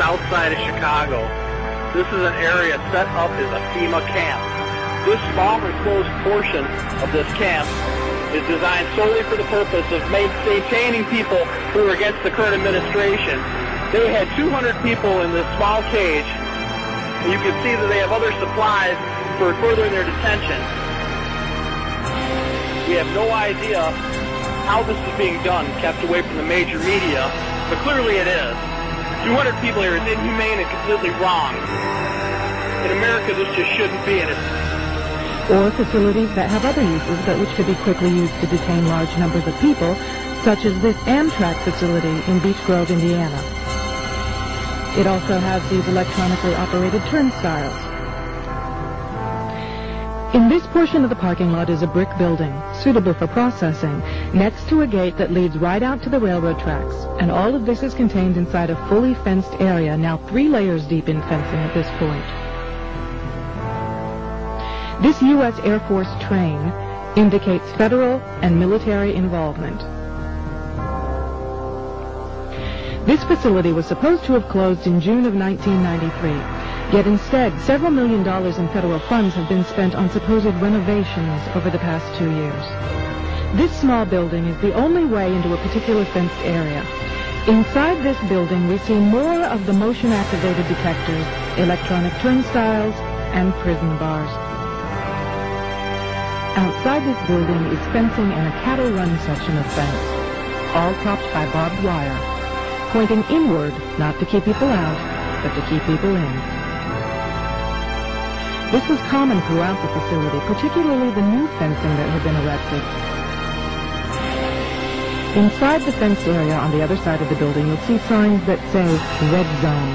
outside of Chicago. This is an area set up as a FEMA camp. This small enclosed portion of this camp is designed solely for the purpose of maintaining people who are against the current administration. They had 200 people in this small cage. And you can see that they have other supplies for furthering their detention. We have no idea how this is being done, kept away from the major media, but clearly it is. 200 people here is inhumane and completely wrong. In America, this just shouldn't be, and it's or facilities that have other uses but which could be quickly used to detain large numbers of people, such as this Amtrak facility in Beech Grove, Indiana. It also has these electronically operated turnstiles. In this portion of the parking lot is a brick building, suitable for processing, next to a gate that leads right out to the railroad tracks, and all of this is contained inside a fully fenced area, now 3 layers deep in fencing at this point. This U.S. Air Force train indicates federal and military involvement. This facility was supposed to have closed in June of 1993, yet instead several $1 million in federal funds have been spent on supposed renovations over the past 2 years. This small building is the only way into a particular fenced area. Inside this building we see more of the motion-activated detectors, electronic turnstiles, and prison bars. Outside this building is fencing and a cattle run section of fence, all topped by barbed wire, pointing inward, not to keep people out, but to keep people in. This was common throughout the facility, particularly the new fencing that had been erected. Inside the fenced area on the other side of the building, you'll see signs that say Red Zone,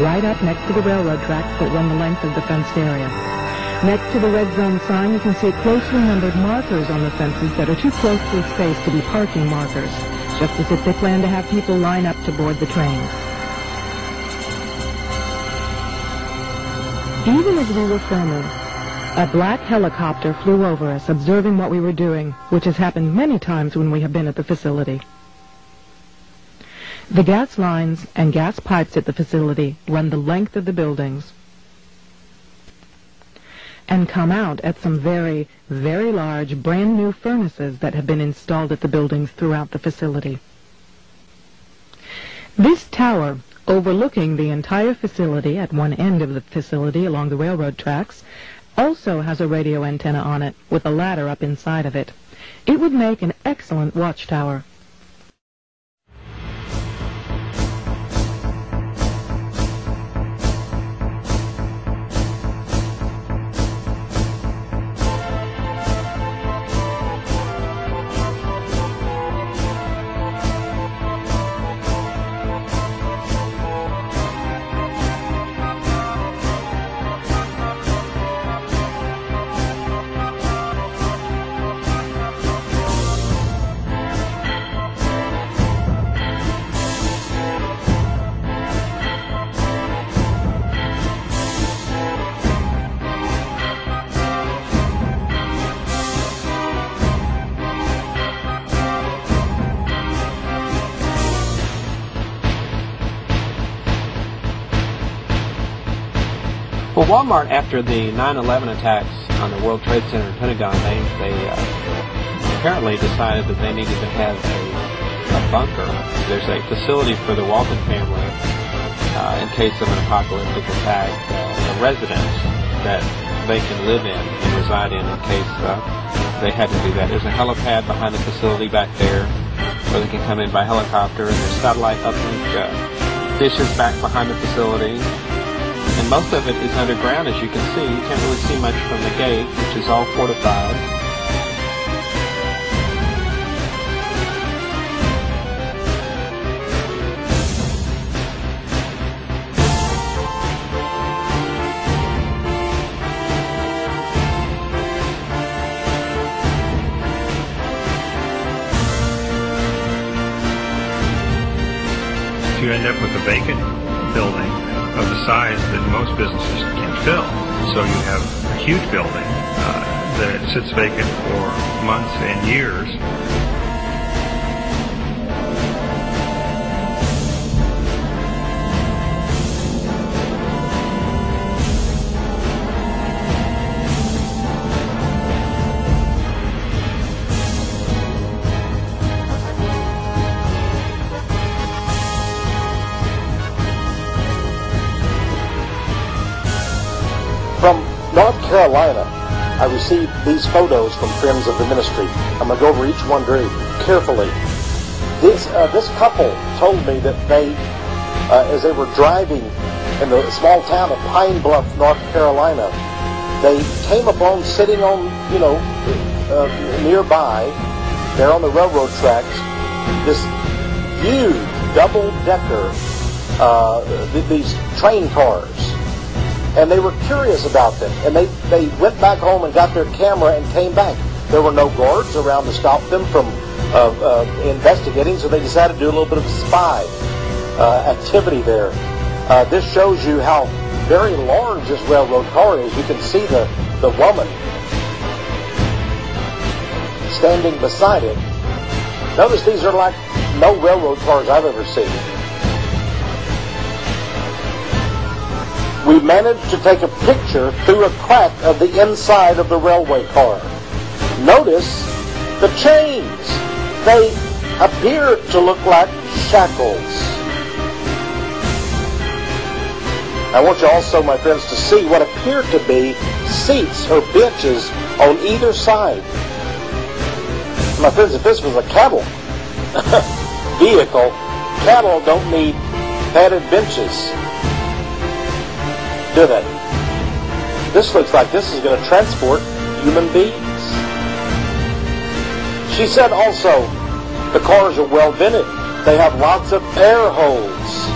right up next to the railroad tracks that run the length of the fenced area. Next to the red zone sign, you can see closely numbered markers on the fences that are too closely spaced to be parking markers, just as if they plan to have people line up to board the trains. Even as we were filming, a black helicopter flew over us, observing what we were doing, which has happened many times when we have been at the facility. The gas lines and gas pipes at the facility run the length of the buildings and come out at some very, very large, brand-new furnaces that have been installed at the buildings throughout the facility. This tower, overlooking the entire facility at one end of the facility along the railroad tracks, also has a radio antenna on it with a ladder up inside of it. It would make an excellent watchtower. Well, Walmart, after the 9/11 attacks on the World Trade Center and Pentagon, they apparently decided that they needed to have a bunker. There's a facility for the Walton family in case of an apocalyptic attack, a residence that they can live in and reside in case they had to do that. There's a helipad behind the facility back there where they can come in by helicopter, and there's satellite uplink dishes back behind the facility. And most of it is underground, as you can see. You can't really see much from the gate, which is all fortified. You end up with a vacant building of the size that most businesses can fill. So you have a huge building that sits vacant for months and years. From North Carolina, I received these photos from friends of the ministry. I'm going to go over each one very carefully. This couple told me that they, as they were driving in the small town of Pine Bluff, North Carolina, they came upon, sitting on, nearby, there on the railroad tracks, this huge double-decker, these train cars. And they were curious about them. And they went back home and got their camera and came back. There were no guards around to stop them from investigating, so they decided to do a little bit of spy activity there. This shows you how very large this railroad car is. You can see the woman standing beside it. Notice these are like no railroad cars I've ever seen. We managed to take a picture through a crack of the inside of the railway car. Notice the chains. They appear to look like shackles. I want you also, my friends, to see what appeared to be seats or benches on either side. My friends, if this was a cattle vehicle, cattle don't need padded benches, do they? This looks like this is going to transport human beings. She said also, the cars are well vented. They have lots of air holes.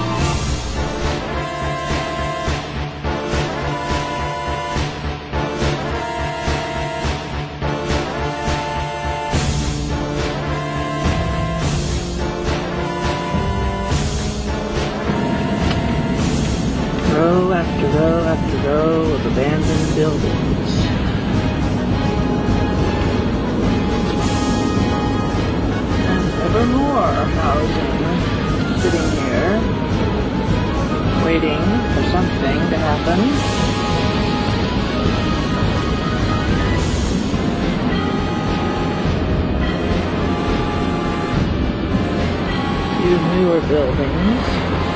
Row after row after row of abandoned buildings. And ever more housing sitting here, waiting for something to happen. Few newer buildings.